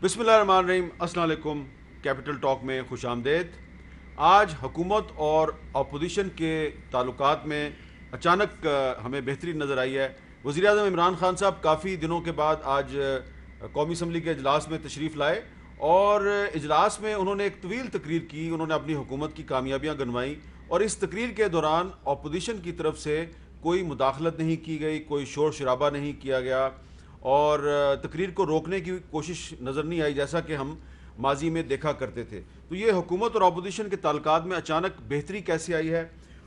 بسم اللہ الرحمن الرحیم، السلام علیکم۔ کیپٹل ٹاک میں خوش آمدید۔ آج حکومت اور اپوزیشن کے تعلقات میں اچانک ہمیں بہتری نظر آئی ہے۔ وزیر اعظم عمران خان صاحب کافی دنوں کے بعد آج قومی اسمبلی کے اجلاس میں تشریف لائے اور اجلاس میں انہوں نے ایک طویل تقریر کی۔ انہوں نے اپنی حکومت کی کامیابیاں گنوائیں اور اس تقریر کے دوران اپوزیشن کی طرف سے کوئی مداخلت نہیں کی گئی، کوئی شور شرابہ نہیں کیا گیا اور تقریر کو روکنے کی کوشش نظر نہیں آئی جیسا کہ ہم ماضی میں دیکھا کرتے تھے۔ تو یہ حکومت اور اپوزیشن کے تعلقات میں اچانک بہتری کیسے آئی ہے؟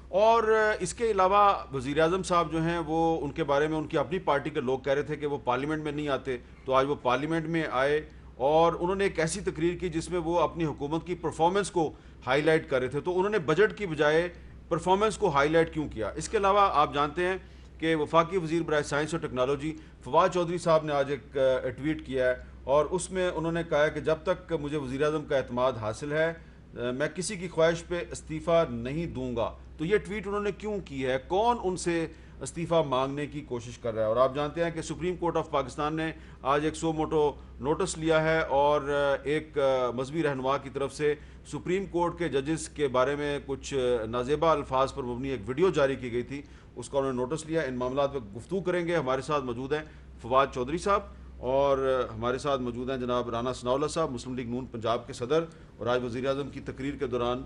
اور اس کے علاوہ وزیر اعظم صاحب جو ہیں وہ ان کے بارے میں ان کی اپنی پارٹی کے لوگ کہہ رہے تھے کہ وہ پارلیمنٹ میں نہیں آتے، تو آج وہ پارلیمنٹ میں آئے اور انہوں نے ایک ایسی تقریر کی جس میں وہ اپنی حکومت کی پرفارمنس کو ہائی لائٹ کر رہے تھے۔ تو انہوں نے بجٹ کی بجائے پرفارمنس کو ہائی لائٹ کیوں کیا؟ اس کے علاوہ آپ جانتے ہیں کہ وفاقی وزیر برائے سائنس اور ٹیکنالوجی فواد چودھری صاحب نے آج ایک ٹویٹ کیا ہے اور اس میں انہوں نے کہا ہے کہ جب تک مجھے وزیر اعظم کا اعتماد حاصل ہے میں کسی کی خواہش پہ استعفیٰ نہیں دوں گا۔ تو یہ ٹویٹ انہوں نے کیوں کی ہے؟ کون ان سے استعفیٰ مانگنے کی کوشش کر رہا ہے؟ اور آپ جانتے ہیں کہ سپریم کورٹ آف پاکستان نے آج ایک سو موٹو نوٹس لیا ہے اور ایک مذہبی رہنما کی طرف سے سپریم کورٹ کے ججز کے بارے میں کچھ نازیبا الفاظ پر مبنی ایک ویڈیو جاری کی گئی تھی، اس کا انہوں نے نوٹس لیا۔ ان معاملات پہ گفتگو کریں گے۔ ہمارے ساتھ موجود ہیں فواد چودھری صاحب اور ہمارے ساتھ موجود ہیں جناب رانا ثناءاللہ صاحب، مسلم لیگ نون پنجاب کے صدر، اور آج وزیر اعظم کی تقریر کے دوران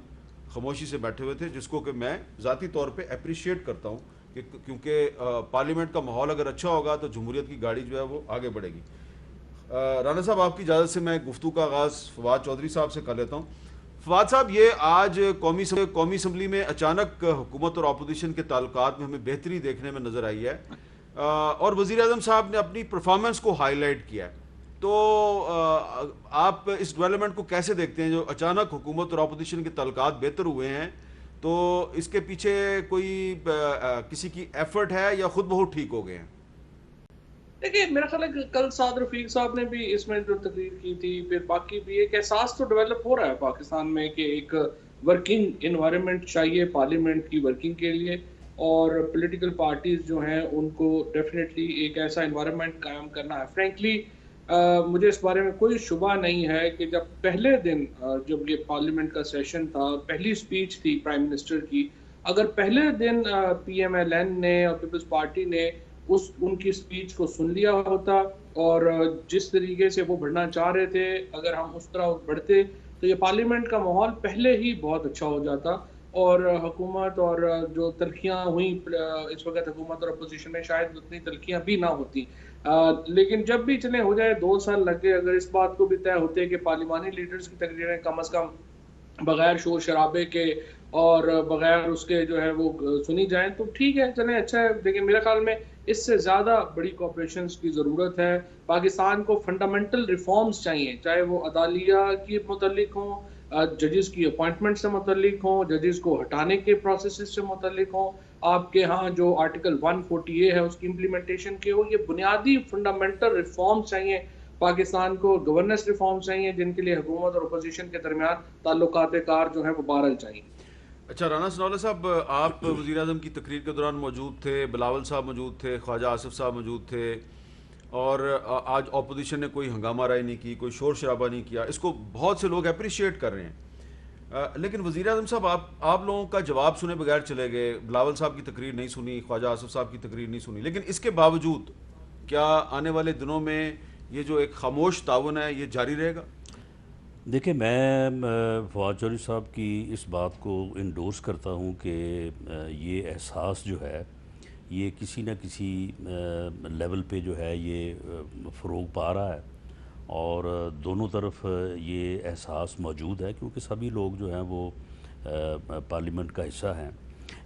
خاموشی سے بیٹھے ہوئے تھے، جس کو کہ میں ذاتی طور پہ اپریشیٹ کرتا ہوں کہ کیونکہ پارلیمنٹ کا ماحول اگر اچھا ہوگا تو جمہوریت کی گاڑی جو ہے وہ آگے بڑھے گی۔ رانا صاحب آپ کی اجازت سے میں گفتگو کا آغاز فواد چودھری صاحب سے کر لیتا ہوں۔ فواد صاحب، یہ آج قومی اسمبلی میں اچانک حکومت اور اپوزیشن کے تعلقات میں ہمیں بہتری دیکھنے میں نظر آئی ہے اور وزیر اعظم صاحب نے اپنی پرفارمنس کو ہائی لائٹ کیا ہے۔ تو آپ اس ڈیولپمنٹ کو کیسے دیکھتے ہیں جو اچانک حکومت اور اپوزیشن کے تعلقات بہتر ہوئے ہیں؟ تو اس کے پیچھے کوئی کسی کی ایفرٹ ہے یا خود بہت ٹھیک ہو گئے ہیں؟ دیکھیے، میرا خیال ہے کہ کل سعد رفیق صاحب نے بھی اس میں جو تقریر کی تھی، پھر باقی بھی ایک احساس تو ڈیولپ ہو رہا ہے پاکستان میں کہ ایک ورکنگ انوائرمنٹ چاہیے پارلیمنٹ کی ورکنگ کے لیے، اور پولیٹیکل پارٹیز جو ہیں ان کو ڈیفینیٹلی ایک ایسا انوائرمنٹ قائم کرنا ہے۔ فرینکلی مجھے اس بارے میں کوئی شبہ نہیں ہے کہ جب پہلے دن جب یہ پارلیمنٹ کا سیشن تھا، پہلی سپیچ تھی پرائم منسٹر کی، اگر پہلے دن پی ایم ایل این نے اور پیپلز پارٹی نے ان کی سپیچ کو سن لیا ہوتا اور جس طریقے سے وہ بڑھنا چاہ رہے تھے اگر ہم اس طرح بڑھتے تو یہ پارلیمنٹ کا ماحول پہلے ہی بہت اچھا ہو جاتا، اور حکومت اور جو تلخیاں ہوئیں اس وقت حکومت اور اپوزیشن میں شاید اتنی تلخیاں بھی نہ ہوتی، لیکن جب بھی چلے ہو جائے 2 سال لگ گئے، اگر اس بات کو بھی طے ہوتے کہ پارلیمانی لیڈرز کی تقریریں کم از کم بغیر شور شرابے کے اور بغیر اس کے جو ہے وہ سنی جائیں تو ٹھیک ہے، چلیں اچھا ہے، لیکن میرے خیال میں اس سے زیادہ بڑی کوپریشنز کی ضرورت ہے۔ پاکستان کو فنڈامنٹل ریفارمز چاہیے، چاہے وہ عدالیہ کی متعلق ہوں، ججز کی اپوائنٹمنٹ سے متعلق ہوں، ججز کو ہٹانے کے پروسیسز سے متعلق ہوں، آپ کے ہاں جو آرٹیکل 140A ہے اس کی امپلیمنٹیشن کی ہو، یہ بنیادی فنڈامنٹل ریفارمز چاہیے پاکستان کو، گورننس ریفارم چاہیے جن کے لیے حکومت اور اپوزیشن کے درمیان تعلقات کار جو ہیں وہ بہرحال چاہیے۔ اچھا رانا ثناءاللہ صاحب، آپ وزیر اعظم کی تقریر کے دوران موجود تھے، بلاول صاحب موجود تھے، خواجہ آصف صاحب موجود تھے اور آج اپوزیشن نے کوئی ہنگامہ رائے نہیں کی، کوئی شور شرابہ نہیں کیا، اس کو بہت سے لوگ اپریشیٹ کر رہے ہیں۔ لیکن وزیر اعظم صاحب آپ لوگوں کا جواب سنے بغیر چلے گئے، بلاول صاحب کی تقریر نہیں سنی، خواجہ آصف صاحب کی تقریر نہیں سنی، لیکن اس کے باوجود کیا آنے والے دنوں میں یہ جو ایک خاموش تعاون ہے یہ جاری رہے گا؟ دیکھیں، میں فواد چودھری صاحب کی اس بات کو انڈورس کرتا ہوں کہ یہ احساس جو ہے یہ کسی نہ کسی لیول پہ جو ہے یہ فروغ پا رہا ہے، اور دونوں طرف یہ احساس موجود ہے کیونکہ سبھی لوگ جو ہیں وہ پارلیمنٹ کا حصہ ہیں۔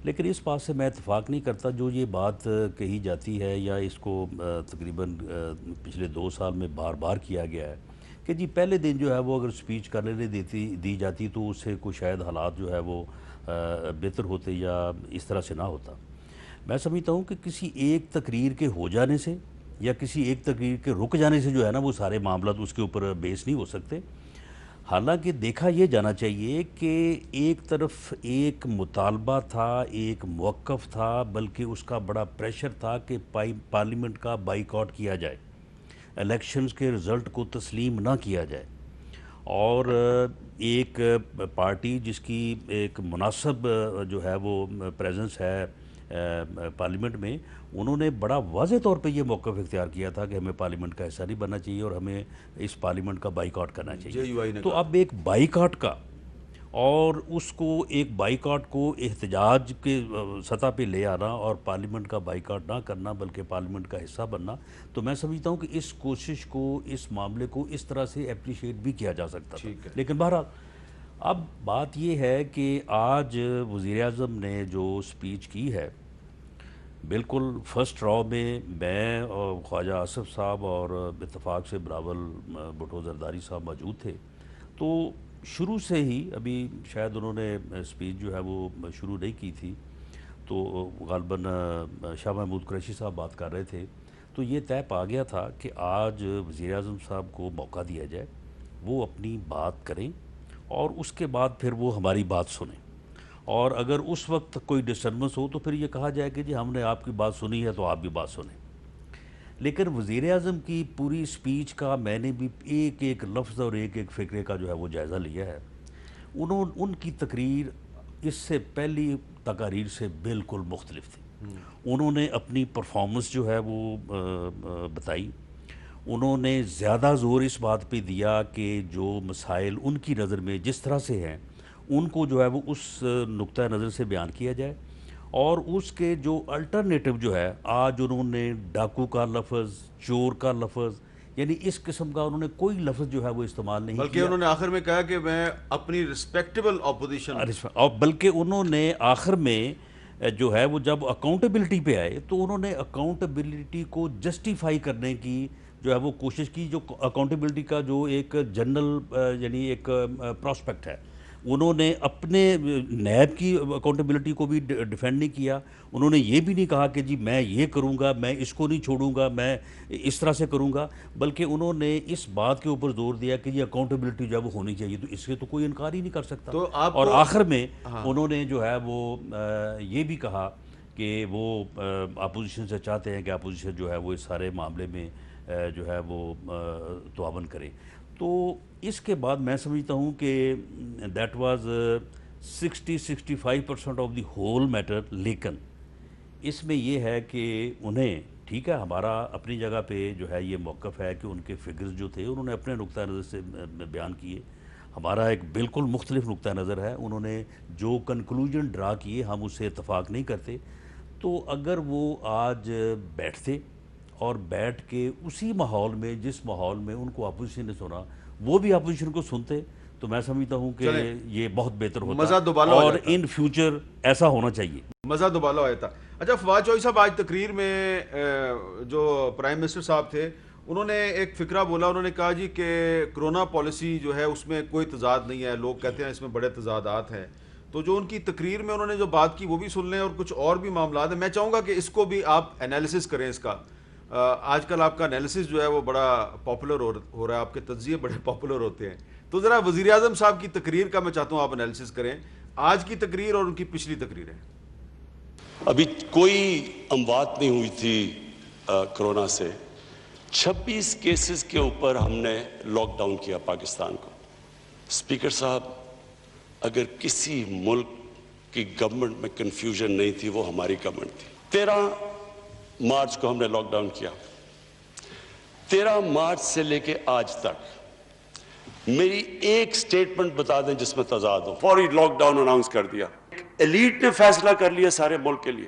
لیکن اس بات سے میں اتفاق نہیں کرتا جو یہ بات کہی جاتی ہے یا اس کو تقریباً پچھلے 2 سال میں بار بار کیا گیا ہے کہ جی پہلے دن جو ہے وہ اگر سپیچ کرنے دی جاتی تو اس سے کوئی شاید حالات جو ہے وہ بہتر ہوتے یا اس طرح سے نہ ہوتا۔ میں سمجھتا ہوں کہ کسی ایک تقریر کے ہو جانے سے یا کسی ایک تقریر کے رک جانے سے جو ہے نا وہ سارے معاملات اس کے اوپر بیس نہیں ہو سکتے۔ حالانکہ دیکھا یہ جانا چاہیے کہ ایک طرف ایک مطالبہ تھا، ایک موقف تھا، بلکہ اس کا بڑا پریشر تھا کہ پارلیمنٹ کا بائیکاٹ کیا جائے، الیکشنز کے رزلٹ کو تسلیم نہ کیا جائے، اور ایک پارٹی جس کی ایک مناسب جو ہے وہ پریزنس ہے پارلیمنٹ میں، انہوں نے بڑا واضح طور پہ یہ موقف اختیار کیا تھا کہ ہمیں پارلیمنٹ کا حصہ نہیں بننا چاہیے اور ہمیں اس پارلیمنٹ کا بائیکاٹ کرنا JUI چاہیے. نے تو کہا. اب ایک بائیکاٹ کا، اور اس کو ایک بائیکاٹ کو احتجاج کے سطح پہ لے آنا اور پارلیمنٹ کا بائیکاٹ نہ کرنا بلکہ پارلیمنٹ کا حصہ بننا، تو میں سمجھتا ہوں کہ اس کوشش کو، اس معاملے کو اس طرح سے اپریشیٹ بھی کیا جا سکتا تھا. لیکن بہرحال اب بات یہ ہے کہ آج وزیر اعظم نے جو سپیچ کی ہے، بالکل فرسٹ راؤ میں اور خواجہ آصف صاحب اور اتفاق سے بلاول بھٹو زرداری صاحب موجود تھے. تو شروع سے ہی، ابھی شاید انہوں نے سپیچ جو ہے وہ شروع نہیں کی تھی، تو غالباً شاہ محمود قریشی صاحب بات کر رہے تھے، تو یہ طے پا گیا تھا کہ آج وزیر اعظم صاحب کو موقع دیا جائے، وہ اپنی بات کریں اور اس کے بعد پھر وہ ہماری بات سنیں، اور اگر اس وقت کوئی ڈسٹربنس ہو تو پھر یہ کہا جائے کہ جی ہم نے آپ کی بات سنی ہے تو آپ بھی بات سنیں. لیکن وزیر اعظم کی پوری سپیچ کا میں نے بھی ایک ایک لفظ اور ایک ایک فقرے کا جو ہے وہ جائزہ لیا ہے. ان کی تقریر اس سے پہلی تقاریر سے بالکل مختلف تھی. انہوں نے اپنی پرفارمنس جو ہے وہ بتائی. انہوں نے زیادہ زور اس بات پہ دیا کہ جو مسائل ان کی نظر میں جس طرح سے ہیں ان کو جو ہے وہ اس نقطہ نظر سے بیان کیا جائے، اور اس کے جو الٹرنیٹو جو ہے، آج انہوں نے ڈاکو کا لفظ، چور کا لفظ، یعنی اس قسم کا انہوں نے کوئی لفظ جو ہے وہ استعمال نہیں بلکہ کیا. انہوں نے آخر میں کہا کہ میں اپنی ریسپیکٹیبل اپوزیشن، اور بلکہ انہوں نے آخر میں جو ہے وہ جب اکاؤنٹیبلٹی پہ آئے تو انہوں نے اکاؤنٹیبلٹی کو جسٹیفائی کرنے کی جو ہے وہ کوشش کی، جو اکاؤنٹیبلٹی کا جو ایک جنرل یعنی ایک پراسپیکٹ ہے. انہوں نے اپنے نیب کی اکاؤنٹیبلٹی کو بھی ڈیفینڈ نہیں کیا. انہوں نے یہ بھی نہیں کہا کہ جی میں یہ کروں گا، میں اس کو نہیں چھوڑوں گا، میں اس طرح سے کروں گا، بلکہ انہوں نے اس بات کے اوپر زور دیا کہ یہ اکاؤنٹیبلٹی جو ہے وہ ہونی چاہیے. تو اس سے تو کوئی انکار ہی نہیں کر سکتا. تو آپ اور کو آخر میں انہوں نے جو ہے وہ یہ بھی کہا کہ وہ اپوزیشن سے چاہتے ہیں کہ اپوزیشن جو ہے وہ اس سارے معاملے میں جو ہے وہ تعاون کرے. تو اس کے بعد میں سمجھتا ہوں کہ that was 60-65% of the whole matter. لیکن اس میں یہ ہے کہ انہیں، ٹھیک ہے، ہمارا اپنی جگہ پہ جو ہے یہ موقف ہے کہ ان کے فگرز جو تھے انہوں نے اپنے نقطہ نظر سے بیان کیے، ہمارا ایک بالکل مختلف نقطہ نظر ہے. انہوں نے جو کنکلوژن ڈرا کیے ہم اس سے اتفاق نہیں کرتے. تو اگر وہ آج بیٹھتے اور بیٹھ کے اسی ماحول میں، جس ماحول میں ان کو اپوزیشن نے سنا، وہ بھی اپوزیشن کو سنتے، تو میں سمجھتا ہوں کہ یہ بہت بہتر مزہ ہوتا، دوبالا ہو اور جاتا. ان فیوچر ایسا ہونا چاہیے. مزہ دوبالا ہوا تھا. اچھا فواد چوہدری صاحب، آج تقریر میں جو پرائم منسٹر صاحب تھے انہوں نے ایک فقرہ بولا. انہوں نے کہا جی کہ کرونا پالیسی جو ہے اس میں کوئی تضاد نہیں ہے، لوگ کہتے ہیں اس میں بڑے تضادات ہیں. تو جو ان کی تقریر میں انہوں نے جو بات کی وہ بھی سن لیں، اور کچھ اور بھی معاملات ہیں. میں چاہوں گا کہ اس کو بھی آپ انالیسس کریں. اس کا آج کل آپ کا انالیسس جو ہے وہ بڑا پاپولر ہو رہا ہے، آپ کے تجزیے بڑے پاپولر ہوتے ہیں. تو ذرا وزیر اعظم صاحب کی تقریر کا میں چاہتا ہوں آپ انالیسس کریں، آج کی تقریر اور ان کی پچھلی تقریریں. ابھی کوئی اموات نہیں ہوئی تھی کرونا سے. 26 کیسز کے اوپر ہم نے لاک ڈاؤن کیا پاکستان کو. اسپیکر صاحب، اگر کسی ملک کی گورنمنٹ میں کنفیوژن نہیں تھی وہ ہماری گورنمنٹ تھی. 13 مارچ کو ہم نے لاک ڈاؤن کیا. 13 مارچ سے لے کے آج تک میری ایک سٹیٹمنٹ بتا دیں جس میں تضاد ہو. فوری لاک ڈاؤن اناؤنس کر دیا. ایلیٹ نے فیصلہ کر لیا سارے ملک کے لیے،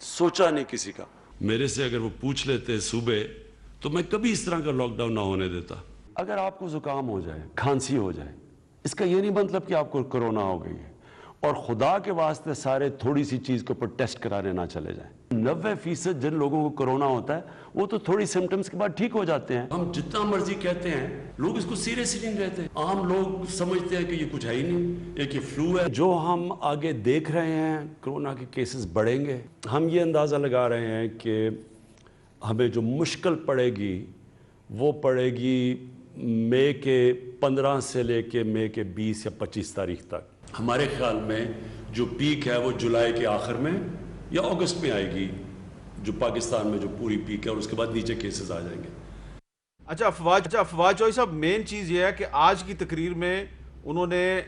سوچا نہیں کسی کا. میرے سے اگر وہ پوچھ لیتے صوبے تو میں کبھی اس طرح کا لاک ڈاؤن نہ ہونے دیتا. اگر آپ کو زکام ہو جائے، کھانسی ہو جائے، اس کا یہ نہیں مطلب کہ آپ کو کرونا ہو گئی ہے. اور خدا کے واسطے سارے تھوڑی سی چیز کے اوپر ٹیسٹ کرانے نہ چلے جائیں. 90% جن لوگوں کو کرونا ہوتا ہے وہ تو تھوڑی سمٹمز کے بعد ٹھیک ہو جاتے ہیں. ہم جتنا مرضی کہتے ہیں، لوگ اس کو سیریس ہی نہیں لیتے. عام لوگ سمجھتے ہیں کہ یہ کچھ ہے ہی نہیں، ایک یہ فلو ہے. جو ہم آگے دیکھ رہے ہیں کرونا کے کیسز بڑھیں گے. ہم یہ اندازہ لگا رہے ہیں کہ ہمیں جو مشکل پڑے گی وہ پڑے گی مئی کے 15 سے لے کے مئی کے 20 یا 25 تاریخ تک. ہمارے خیال میں جو پیک ہے وہ جولائی کے آخر میں یا اگست میں آئے گی، جو پاکستان میں جو پوری پیک ہے، اور اس کے بعد نیچے کیسز آ جائیں گے. اچھا فواد چوہدری صاحب، مین چیز یہ ہے کہ آج کی تقریر میں انہوں نے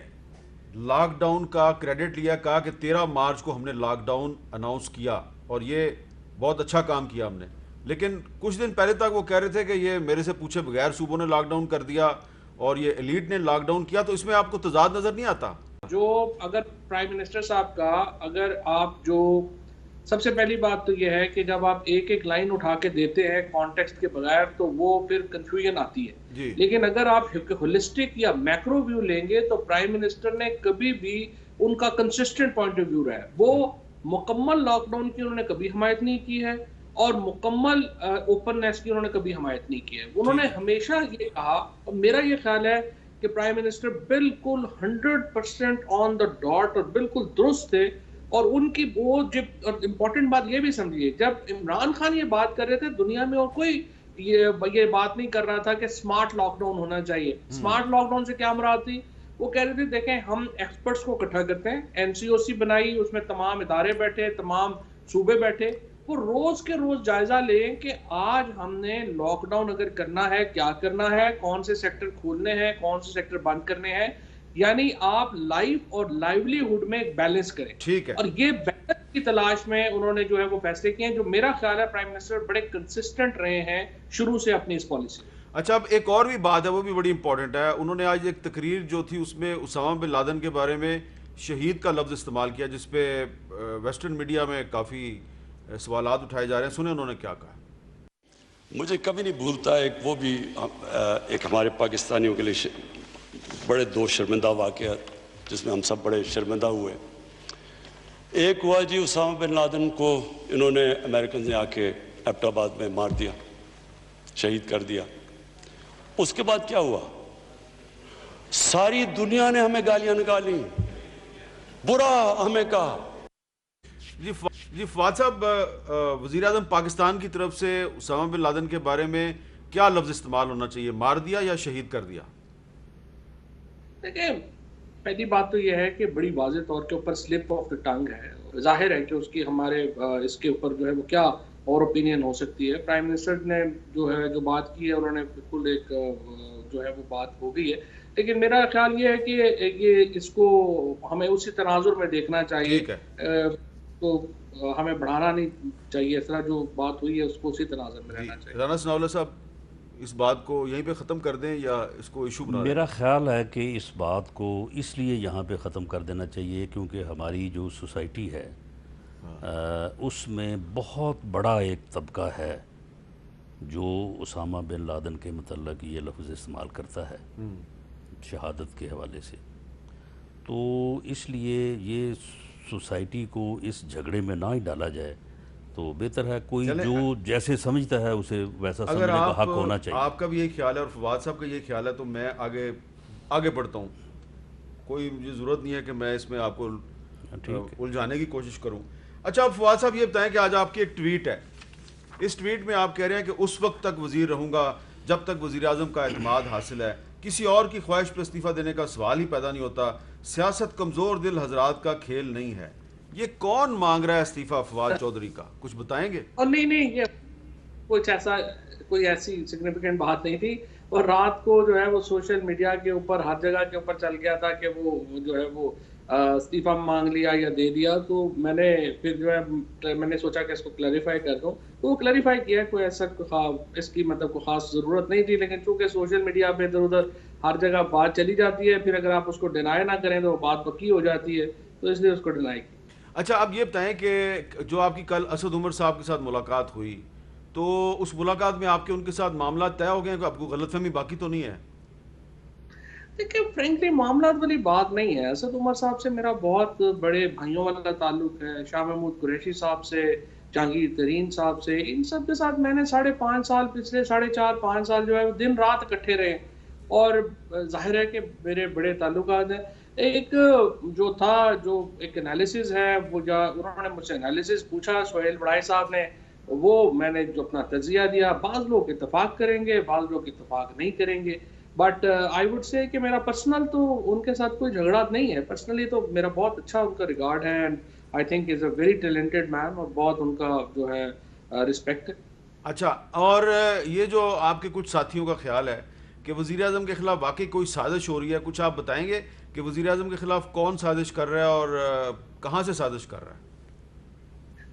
لاک ڈاؤن کا کریڈٹ لیا، کہا کہ 13 مارچ کو ہم نے لاک ڈاؤن اناؤنس کیا اور یہ بہت اچھا کام کیا ہم نے، لیکن کچھ دن پہلے تک وہ کہہ رہے تھے کہ یہ میرے سے پوچھے بغیر صوبوں نے لاک ڈاؤن کر دیا اور یہ ایلیٹ نے لاک ڈاؤن کیا، تو اس میں آپ کو تضاد نظر نہیں آتا؟ جو اگر پرائم منسٹر صاحب کا، اگر آپ جو سب سے پہلی بات تو یہ ہے کہ جب آپ ایک ایک لائن اٹھا کے دیتے ہیں کانٹیکسٹ کے بغیر تو وہ پھر کنفیوژن آتی ہے، لیکن اگر آپ ہولسٹک یا میکرو ویو لیں گے تو پرائم منسٹر نے کبھی بھی ان کا کنسسٹنٹ پوائنٹ آف ویو رہا ہے، وہ مکمل لاک ڈاؤن کی انہوں نے کبھی حمایت نہیں کی ہے اور مکمل اوپننیس کی انہوں نے کبھی حمایت نہیں کی ہے. انہوں نے ہمیشہ یہ کہا، اور میرا یہ خیال ہے کہ پرائم منسٹر بالکل 100% آن دا ڈاٹ اور بالکل درست تھے، اور ان کی وہ جب امپورٹنٹ بات یہ بھی سمجھیے، جب عمران خان یہ بات کر رہے تھے دنیا میں اور کوئی یہ بات نہیں کر رہا تھا کہ سمارٹ لاک ڈاؤن ہونا چاہیے. سمارٹ لاک ڈاؤن سے کیا مراد تھی؟ وہ کہہ رہے تھے دیکھیں ہم ایکسپرٹس کو اکٹھا کرتے ہیں، NCOC بنائی، اس میں تمام ادارے بیٹھے، تمام صوبے بیٹھے، وہ روز کے روز جائزہ لیں کہ آج ہم نے لاک ڈاؤن اگر کرنا ہے کیا کرنا ہے، کون سے سیکٹر کھولنے ہیں، کون سے سیکٹر بند کرنے ہیں، یعنی آپ لائف اور لائیولی ہوڈ میں ایک بیلنس کریں. ٹھیک ہے، اور یہ بیلنس کی تلاش میں انہوں نے جو ہے وہ فیصلے کیے ہیں، جو میرا خیال ہے پرائم منسٹر بڑے کنسسٹنٹ رہے ہیں شروع سے اپنی اس پالیسی. اچھا اب ایک اور بھی بات ہے، وہ بھی بڑی امپورٹنٹ ہے. انہوں نے آج ایک تقریر جو تھی اس میں اسامہ بن لادن کے بارے میں شہید کا لفظ استعمال کیا، جس پہ ویسٹرن میڈیا میں کافی سوالات اٹھائے جا رہے ہیں. سنیں انہوں نے کیا کہا. مجھے کبھی نہیں بھولتا وہ بھی ایک ہمارے پاکستانیوں کے لیے بڑے دو شرمندہ واقعات جس میں ہم سب بڑے شرمندہ ہوئے. ایک ہوا جی اسامہ بن لادن کو انہوں نے امریکن نے آ کے ایبٹ آباد میں مار دیا، شہید کر دیا. اس کے بعد کیا ہوا؟ ساری دنیا نے ہمیں گالیاں نکالی، برا ہمیں کہا. جی فواد صاحب، وزیر اعظم پاکستان کی طرف سے اسامہ بن لادن کے بارے میں کیا لفظ استعمال ہونا چاہیے، مار دیا یا شہید کر دیا؟ دیکھیں پہلی بات تو یہ ہے کہ بڑی واضح طور کے اوپر سلپ آف دا ٹنگ ہے، ظاہر ہے کہ اس کی ہمارے اس کے اوپر جو ہے وہ کیا اور اوپینین ہو سکتی ہے. پرائم منسٹر نے جو ہے جو بات کی ہے انہوں نے بالکل ایک جو ہے وہ بات ہو گئی ہے، لیکن میرا خیال یہ ہے کہ یہ اس کو ہمیں اسی تناظر میں دیکھنا چاہیے، تو ہمیں بڑھانا نہیں چاہیے. اس طرح جو بات ہوئی ہے اس کو اسی تناظر میں رہنا چاہیے. رانا ثناءاللہ صاحب اس بات کو یہیں پہ ختم کر دیں یا اس کو ایشو بنا دیں؟ میرا خیال ہے کہ اس بات کو اس لیے یہاں پہ ختم کر دینا چاہیے کیونکہ ہماری جو سوسائٹی ہے اس میں بہت بڑا ایک طبقہ ہے جو اسامہ بن لادن کے متعلق یہ لفظ استعمال کرتا ہے شہادت کے حوالے سے. تو اس لیے یہ سوسائٹی کو اس جھگڑے میں نہ ہی ڈالا جائے تو بہتر ہے. کوئی جو جیسے سمجھتا ہے اسے ویسا سمجھنے کا حق ہونا چاہیے. آپ کا بھی یہی خیال ہے اور فواد صاحب کا یہ خیال ہے تو میں آگے بڑھتا ہوں. کوئی مجھے ضرورت نہیں ہے کہ میں اس میں آپ کو الجھانے کی کوشش کروں. اچھا اب فواد صاحب یہ بتائیں کہ آج آپ کی ایک ٹویٹ ہے، اس ٹویٹ میں آپ کہہ رہے ہیں کہ اس وقت تک وزیر رہوں گا جب تک وزیر اعظم کا اعتماد حاصل ہے، کسی اور کی خواہش پہ استعفیٰ دینے کا سوال ہی پیدا نہیں ہوتا، سیاست کمزور دل حضرات کا کھیل نہیں ہے. یہ کون مانگ رہا ہے استعفیٰ فواد چودھری کا، کچھ بتائیں گے؟ اور نہیں یہ کوئی ایسی سگنیفیکنٹ بات نہیں تھی، اور رات کو جو ہے وہ سوشل میڈیا کے اوپر ہر جگہ کے اوپر چل گیا تھا کہ وہ جو ہے وہ استعفیٰ مانگ لیا یا دے دیا. تو میں نے پھر جو ہے میں نے سوچا کہ اس کو کلیریفائی کر دوں، تو وہ کلیریفائی کیا. کوئی ایسا اس کی مطلب کوئی خاص ضرورت نہیں تھی، لیکن چونکہ سوشل میڈیا پہ ادھر ادھر ہر جگہ بات چلی جاتی ہے، پھر اگر آپ اس کو ڈینائی نہ کریں تو وہ بات پکی ہو جاتی ہے، تو اس لیے اس کو ڈینائی کی. اچھا اب یہ بتائیں کہ جو آپ کی کل اسد عمر صاحب کے ساتھ ملاقات ہوئی تو اس ملاقات میں آپ کے ان کے ساتھ معاملات طے ہو گئے ہیں، آپ کو غلط فہمی باقی تو نہیں ہے؟ دیکھیں فرینکلی معاملات والی بات نہیں ہے. اسد عمر صاحب سے میرا بہت بڑے بھائیوں والا تعلق ہے. شاہ محمود قریشی صاحب سے، جہانگیر ترین صاحب سے، ان سب کے ساتھ میں نے 5.5 سال پچھلے 4.5 سال جو ہے دن رات اکٹھے رہے، اور ظاہر ہے کہ میرے بڑے تعلقات ہیں. ایک جو تھا جو ایک انالیسز ہے وہ انہوں نے مجھ سے انالیسز پوچھا سہیل بڑائی صاحب نے، وہ میں نے جو اپنا تجزیہ دیا. بعض لوگ اتفاق کریں گے، بعض لوگ اتفاق نہیں کریں گے، بٹ آئی وڈ سے کہ میرا پرسنل تو ان کے ساتھ کوئی جھگڑا نہیں ہے. پرسنلی تو میرا بہت اچھا ان کا ریگارڈ ہے، and I think is a very talented man, اور بہت ان کا جو ہے رسپیکٹ ہے. اچھا، اور یہ جو آپ کے کچھ ساتھیوں کا خیال ہے کہ وزیر اعظم کے خلاف واقعی کوئی سازش ہو رہی ہے، کچھ آپ بتائیں گے کہ وزیر اعظم کے خلاف کون سازش کر رہا ہے اور کہاں سے سازش کر رہا ہے؟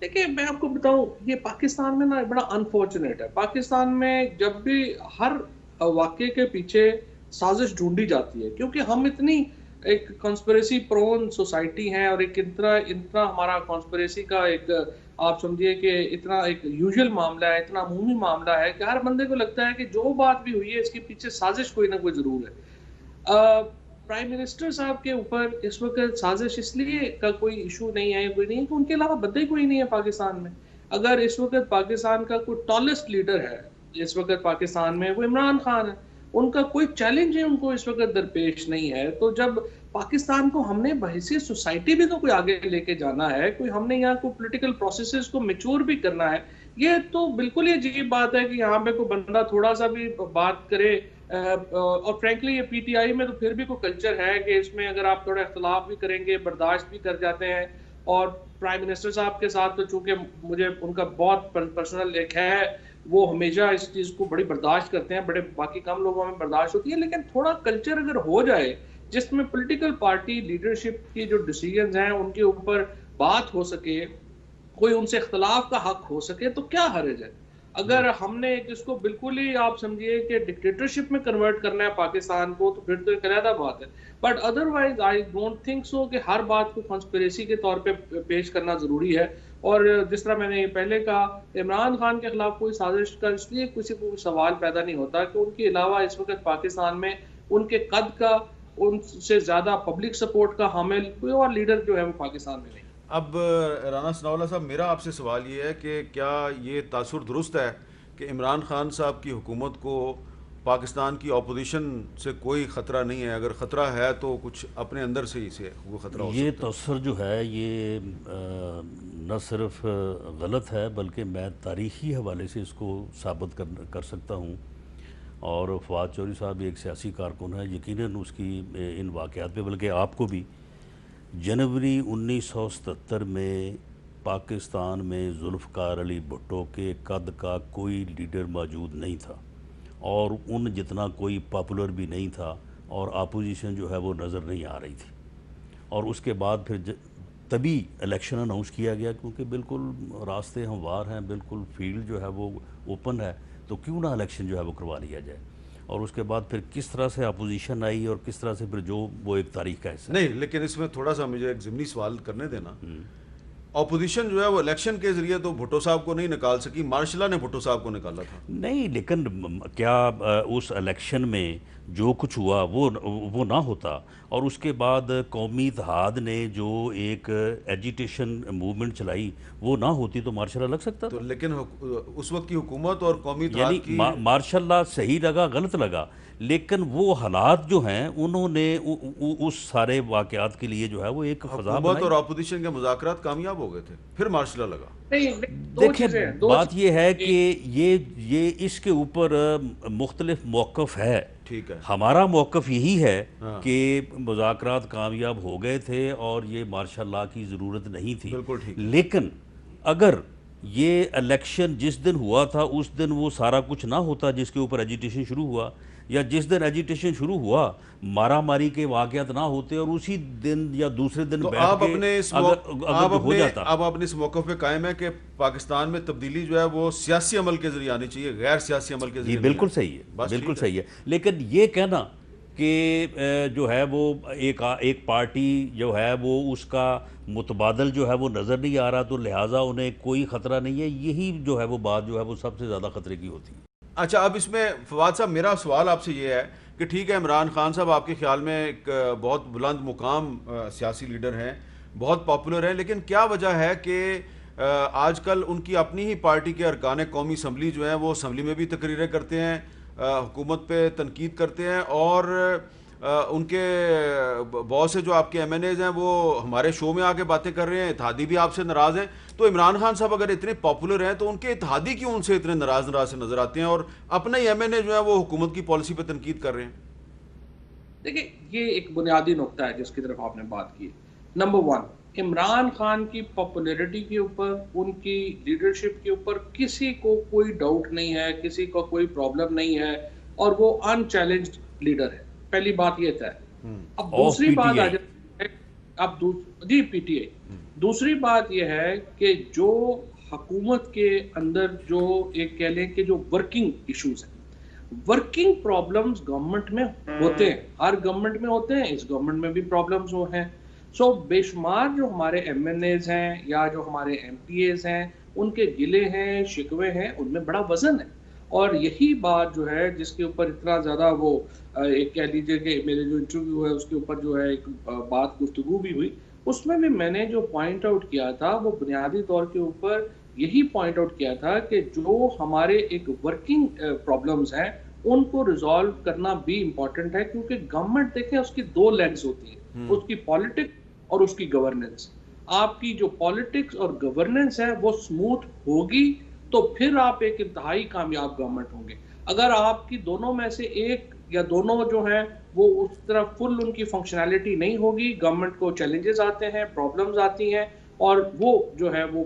دیکھیں میں آپ کو بتاؤں، یہ پاکستان میں نا بڑا انفارچونیٹ ہے. پاکستان میں جب بھی ہر واقعے کے پیچھے سازش ڈھونڈی جاتی ہے، کیونکہ ہم اتنی ایک کانسپریسی پرون سوسائٹی ہیں، اور ایک اتنا ہمارا کانسپریسی کا ایک آپ سمجھیے کہ اتنا ایک یوزول معاملہ ہے، اتنا عمومی معاملہ ہے کہ ہر بندے کو لگتا ہے کہ جو بات بھی ہوئی ہے اس کے پیچھے سازش کوئی نہ کوئی ضرور ہے. پرائم منسٹر صاحب کے اوپر اس وقت سازش اس لیے کا کوئی ایشو نہیں ہے، کوئی نہیں ہے کہ ان کے علاوہ بندے کوئی نہیں ہے پاکستان میں. اگر اس وقت پاکستان کا کوئی ٹالسٹ لیڈر ہے اس وقت پاکستان میں، وہ عمران خان ہے. ان کا کوئی چیلنج ہے ان کو اس وقت درپیش نہیں ہے. تو جب پاکستان کو ہم نے بحیثیت سوسائٹی بھی تو کوئی آگے لے کے جانا ہے، کوئی ہم نے یہاں کو پولیٹیکل پروسیسز کو میچور بھی کرنا ہے. یہ تو بالکل ہی عجیب بات ہے کہ یہاں پہ کوئی بندہ تھوڑا سا بھی بات کرے، اور فرینکلی یہ پی ٹی آئی میں تو پھر بھی کوئی کلچر ہے کہ اس میں اگر آپ تھوڑا اختلاف بھی کریں گے برداشت بھی کر جاتے ہیں. اور پرائم منسٹر صاحب کے ساتھ تو چونکہ مجھے ان کا بہت پرسنل ایک ہے، وہ ہمیشہ اس چیز کو بڑی برداشت کرتے ہیں، بڑے باقی کم لوگوں میں برداشت ہوتی ہے. لیکن تھوڑا کلچر اگر ہو جائے جس میں پولیٹیکل پارٹی لیڈرشپ کی جو ڈیسیژنز ہیں ان کے اوپر بات ہو سکے، کوئی ان سے اختلاف کا حق ہو سکے، تو کیا حرج ہے؟ اگر ہم نے اس کو بالکل ہی آپ سمجھیے کہ ڈکٹیٹرشپ میں کنورٹ کرنا ہے پاکستان کو، تو پھر تو ایک علیحدہ بات ہے. But otherwise I don't think so کہ ہر بات کو کانسپریسی کے طور پہ پیش کرنا ضروری ہے. اور جس طرح میں نے پہلے کہا، عمران خان کے خلاف کوئی سازش کا اس لیے کسی کو سوال پیدا نہیں ہوتا کہ ان کے علاوہ اس وقت پاکستان میں ان کے قد کا، ان سے زیادہ پبلک سپورٹ کا حامل کوئی اور لیڈر جو ہے وہ پاکستان میں نہیں. اب رانا ثناء اللہ صاحب، میرا آپ سے سوال یہ ہے کہ کیا یہ تاثر درست ہے کہ عمران خان صاحب کی حکومت کو پاکستان کی اپوزیشن سے کوئی خطرہ نہیں ہے؟ اگر خطرہ ہے تو کچھ اپنے اندر سے ہی سے وہ خطرہ ہو یہ سکتا ہے. تاثر جو ہے یہ نہ صرف غلط ہے بلکہ میں تاریخی حوالے سے اس کو ثابت کر سکتا ہوں. اور فواد چودھری صاحب ایک سیاسی کارکن ہے، یقیناً اس کی ان واقعات پہ، بلکہ آپ کو بھی جنوری 1977 میں پاکستان میں ذوالفقار علی بھٹو کے قد کا کوئی لیڈر موجود نہیں تھا، اور ان جتنا کوئی پاپولر بھی نہیں تھا، اور اپوزیشن جو ہے وہ نظر نہیں آ رہی تھی. اور اس کے بعد پھر تبھی الیکشن اناؤنس کیا گیا، کیونکہ بالکل راستے ہموار ہیں، بالکل فیلڈ جو ہے وہ اوپن ہے، تو کیوں نہ الیکشن جو ہے وہ کروا لیا جائے. اور اس کے بعد پھر کس طرح سے اپوزیشن آئی اور کس طرح سے پھر جو وہ ایک تاریخ کا حصہ. نہیں، لیکن اس میں تھوڑا سا مجھے ایک ضمنی سوال کرنے دینا. اپوزیشن جو ہے وہ الیکشن کے ذریعے تو بھٹو صاحب کو نہیں نکال سکی، مارشل نے بھٹو صاحب کو نکالا تھا. نہیں، لیکن کیا اس الیکشن میں جو کچھ ہوا وہ نہ ہوتا، اور اس کے بعد قومی اتحاد نے جو ایک ایجیٹیشن موومنٹ چلائی وہ نہ ہوتی تو مارشل لگ سکتا تو تھا. لیکن اس وقت کی حکومت اور قومی اتحاد یعنی کی مارشل لا صحیح لگا غلط لگا، لیکن وہ حالات جو ہیں انہوں نے اس سارے واقعات کے لیے جو ہے وہ ایک فضا حکومت بنائی. اور اپوزیشن کے مذاکرات کامیاب ہو گئے تھے، پھر مارشل لگا. نہیں، دو دیکھیں چیزیں ہیں. بات یہ ہے کہ یہ اس کے اوپر مختلف موقف ہے. ٹھیک ہے، ہمارا موقف یہی ہے کہ مذاکرات کامیاب ہو گئے تھے اور یہ مارشل لا کی ضرورت نہیں تھی. بالکل ٹھیک. لیکن اگر یہ الیکشن جس دن ہوا تھا اس دن وہ سارا کچھ نہ ہوتا جس کے اوپر ایجیٹیشن شروع ہوا، یا جس دن ایجیٹیشن شروع ہوا مارا ماری کے واقعات نہ ہوتے اور اسی دن یا دوسرے دن تو بیٹھ آپ کے اپنے اس اگر ہو جاتا. اب اپنے اس موقف پہ قائم ہے کہ پاکستان میں تبدیلی جو ہے وہ سیاسی عمل کے ذریعے آنی چاہیے، غیر سیاسی عمل کے ذریعے. بالکل صحیح ہے، بالکل صحیح ہے. لیکن یہ کہنا کہ جو ہے وہ ایک پارٹی جو ہے وہ اس کا متبادل جو ہے وہ نظر نہیں آ رہا تو لہٰذا انہیں کوئی خطرہ نہیں ہے، یہی جو ہے وہ بات جو ہے وہ سب سے زیادہ خطرے کی ہوتی ہے. اچھا، اب اس میں فواد صاحب میرا سوال آپ سے یہ ہے کہ ٹھیک ہے، عمران خان صاحب آپ کے خیال میں ایک بہت بلند مقام سیاسی لیڈر ہیں، بہت پاپولر ہیں، لیکن کیا وجہ ہے کہ آج کل ان کی اپنی ہی پارٹی کے ارکان قومی اسمبلی جو ہیں وہ اسمبلی میں بھی تقریریں کرتے ہیں، حکومت پہ تنقید کرتے ہیں، اور ان کے بہت سے جو آپ کے ایم این ایز ہیں وہ ہمارے شو میں آ کے باتیں کر رہے ہیں، اتحادی بھی آپ سے ناراض ہیں. تو عمران خان صاحب اگر اتنے پاپولر ہیں تو ان کے اتحادی کیوں ان سے اتنے ناراض سے نظر آتے ہیں اور اپنے ہی ایم این اے جو ہے وہ حکومت کی پالیسی پہ تنقید کر رہے ہیں؟ دیکھیں، یہ ایک بنیادی نقطہ ہے جس کی طرف آپ نے بات کی. نمبر 1، عمران خان کی پاپولیرٹی کے اوپر، ان کی لیڈرشپ کے اوپر کسی کو کوئی ڈاؤٹ نہیں ہے، کسی کو کوئی پرابلم نہیں ہے، اور وہ ان چیلنجڈ لیڈر ہے. پہلی بات یہ ہے. اب دوسری بات آ جاتی ہے، جی پی ٹی آئی. دوسری بات یہ ہے کہ جو حکومت کے اندر جو ایک کہہ لیں کہ جو ورکنگ ایشوز ہیں، ورکنگ پرابلمز گورنمنٹ میں ہوتے ہیں، ہر گورنمنٹ میں ہوتے ہیں، اس گورنمنٹ میں بھی پرابلمز وہ ہیں. سو بے شمار جو ہمارے ایم این ایز ہیں یا جو ہمارے ایم پی ایز ہیں، ان کے گلے ہیں، شکوے ہیں، ان میں بڑا وزن ہے. اور یہی بات جو ہے جس کے اوپر اتنا زیادہ وہ ایک کہہ لیجیے کہ میرے جو انٹرویو ہے اس کے اوپر جو ہے ایک بات گفتگو بھی ہوئی، اس میں بھی میں نے جو پوائنٹ آؤٹ کیا تھا وہ بنیادی طور کے اوپر یہی پوائنٹ آؤٹ کیا تھا کہ جو ہمارے ایک ورکنگ پرابلمز ہیں ان کو ریزالو کرنا بھی امپورٹنٹ ہے. کیونکہ گورنمنٹ دیکھیں اس کی دو لیگز ہوتی ہیں، اس کی پالیٹکس اور اس کی گورننس. آپ کی جو پالیٹکس اور گورننس ہے وہ سموتھ ہوگی تو پھر آپ ایک انتہائی کامیاب گورنمنٹ ہوں گے. اگر آپ کی دونوں میں سے ایک یا دونوں جو ہیں وہ اس طرح فل ان کی فنکشنالٹی نہیں ہوگی، گورنمنٹ کو چیلنجز آتے ہیں، پرابلمز آتی ہیں، اور وہ جو ہے وہ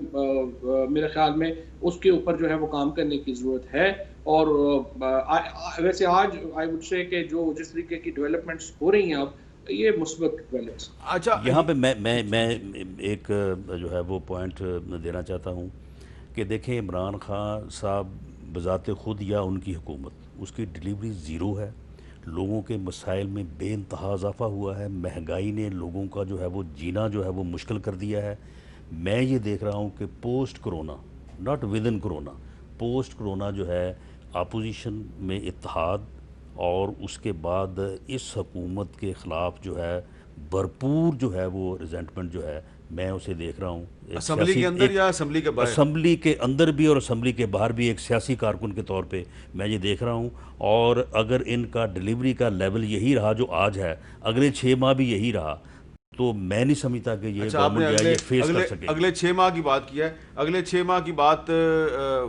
میرے خیال میں اس کے اوپر جو ہے وہ کام کرنے کی ضرورت ہے. اور ویسے آج آئی وڈ سے کہ جو جس طریقے کی ڈیولپمنٹس ہو رہی ہیں اب یہ مثبت ڈیولپمنٹس. اچھا یہاں پہ میں ایک جو ہے وہ پوائنٹ دینا چاہتا ہوں کہ دیکھیں عمران خان صاحب بذات خود یا ان کی حکومت، اس کی ڈیلیوری زیرو ہے. لوگوں کے مسائل میں بے انتہا اضافہ ہوا ہے، مہنگائی نے لوگوں کا جو ہے وہ جینا جو ہے وہ مشکل کر دیا ہے. میں یہ دیکھ رہا ہوں کہ post corona, not with in corona, post corona جو ہے اپوزیشن میں اتحاد، اور اس کے بعد اس حکومت کے خلاف جو ہے بھرپور جو ہے وہ ریزنٹمنٹ جو ہے میں اسے دیکھ رہا ہوں. اسمبلی کے اندر یا اسمبلی کے باہر؟ اسمبلی کے اندر بھی اور اسمبلی کے باہر بھی ایک سیاسی کارکن کے طور پہ میں یہ دیکھ رہا ہوں. اور اگر ان کا ڈیلیوری کا لیول یہی رہا جو آج ہے، اگلے 6 ماہ بھی یہی رہا، تو میں نہیں سمجھتا کہ یہ گورنمنٹ جو ہے یہ فیس کر سکے. اگلے 6 ماہ کی بات کی ہے، اگلے 6 ماہ کی بات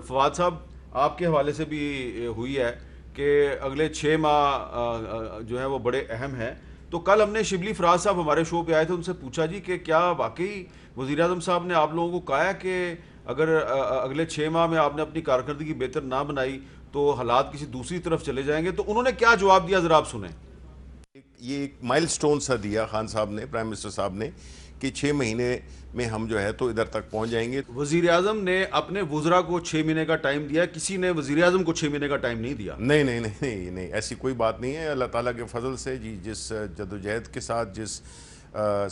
فواد صاحب آپ کے حوالے سے بھی ہوئی ہے کہ اگلے 6 ماہ جو ہے وہ بڑے اہم ہیں. تو کل ہم نے شبلی فراز صاحب ہمارے شو پہ آئے تھے، ان سے پوچھا جی کہ کیا واقعی وزیر اعظم صاحب نے آپ لوگوں کو کہا ہے کہ اگر اگلے 6 ماہ میں آپ نے اپنی کارکردگی بہتر نہ بنائی تو حالات کسی دوسری طرف چلے جائیں گے؟ تو انہوں نے کیا جواب دیا ذرا آپ سنیں. یہ ایک مائل سٹون سا دیا خان صاحب نے، پرائم منسٹر صاحب نے، کہ 6 مہینے میں ہم جو ہے تو ادھر تک پہنچ جائیں گے. وزیر اعظم نے اپنے وزراء کو 6 مہینے کا ٹائم دیا، کسی نے وزیر اعظم کو 6 مہینے کا ٹائم نہیں دیا. نہیں ایسی کوئی بات نہیں ہے. اللہ تعالیٰ کے فضل سے جی جس جدوجہد کے ساتھ، جس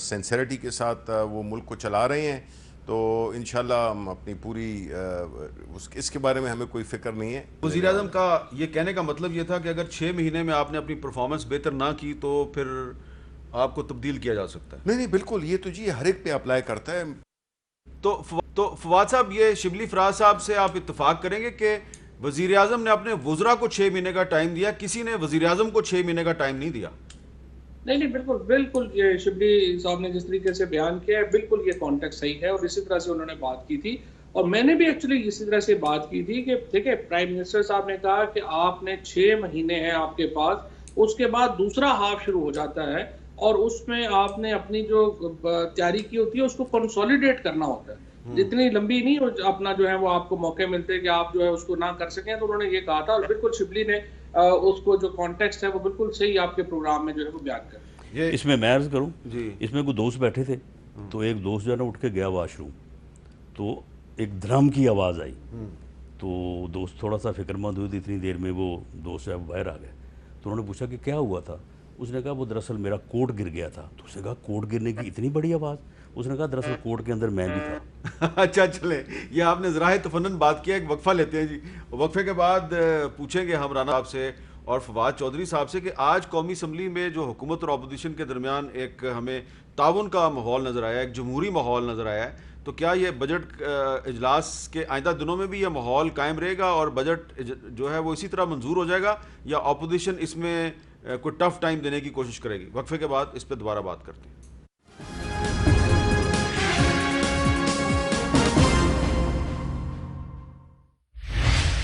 سینسیریٹی کے ساتھ وہ ملک کو چلا رہے ہیں، تو انشاءاللہ ہم اپنی پوری اس کے بارے میں ہمیں کوئی فکر نہیں ہے. وزیر اعظم کا یہ کہنے کا مطلب یہ تھا کہ اگر 6 مہینے میں آپ نے اپنی پرفارمنس بہتر نہ کی تو پھر آپ کو تبدیل کیا جا سکتا ہے. نہیں بالکل، یہ تو جی ہر ایک پہ اپلائی کرتا ہے. تو فواد صاحب، یہ شبلی فراز صاحب سے آپ اتفاق کریں گے کہ وزیر اعظم نے اپنے وزراء کو 6 مہینے کا ٹائم دیا، کسی نے وزیر اعظم کو 6 مہینے کا ٹائم نہیں دیا؟ نہیں بالکل یہ شبلی صاحب نے جس طریقے سے بیان کیا ہے بالکل یہ کانٹیکٹ صحیح ہے، اور اسی طرح سے انہوں نے بات کی تھی. اور میں نے بھی ایکچولی اسی طرح سے بات کی تھی کہ دیکھیں پرائم منسٹر صاحب نے کہا کہ آپ نے 6 مہینے ہیں آپ کے پاس، اس کے بعد دوسرا ہاف شروع ہو جاتا ہے، اور اس میں آپ نے اپنی جو تیاری کی ہوتی ہے اس کو کنسولیڈیٹ کرنا ہوتا ہے. جتنی لمبی نہیں اپنا جو ہے وہ آپ کو موقع ملتے کہ آپ جو ہے اس کو نہ کر سکیں. تو انہوں نے یہ کہا تھا، اور بالکل شبلی نے اس کو جو کانٹیکسٹ ہے وہ بالکل صحیح آپ کے پروگرام میں جو ہے وہ بیان کر. اس میں عرض کروں جی، اس میں کوئی دوست بیٹھے تھے، تو ایک دوست جو ہے نا اٹھ کے گیا واش روم، تو ایک دھرم کی آواز آئی، تو دوست تھوڑا سا فکر مند ہوئی تھی، اتنی دیر میں وہ دوست ہے باہر آ گئے. تو انہوں نے پوچھا کہ کیا ہوا تھا؟ اس نے کہا وہ دراصل میرا کوٹ گر گیا تھا. تو اس نے کہا کوٹ گرنے کی اتنی بڑی آواز؟ اس نے کہا دراصل کوٹ کے اندر میں بھی تھا. اچھا چلیں، یہ آپ نے ذرائع تفنن بات کیا. ایک وقفہ لیتے ہیں جی، وقفے کے بعد پوچھیں گے ہم رانا صاحب سے اور فواد چودھری صاحب سے کہ آج قومی اسمبلی میں جو حکومت اور اپوزیشن کے درمیان ایک ہمیں تعاون کا ماحول نظر آیا، ایک جمہوری ماحول نظر آیا ہے، تو کیا یہ بجٹ اجلاس کے آئندہ دنوں میں بھی یہ ماحول قائم رہے گا اور بجٹ جو ہے وہ اسی طرح منظور ہو جائے گا، یا اپوزیشن اس میں کوئی ٹف ٹائم دینے کی کوشش کرے گی؟ وقفے کے بعد اس پہ دوبارہ بات کرتے ہیں.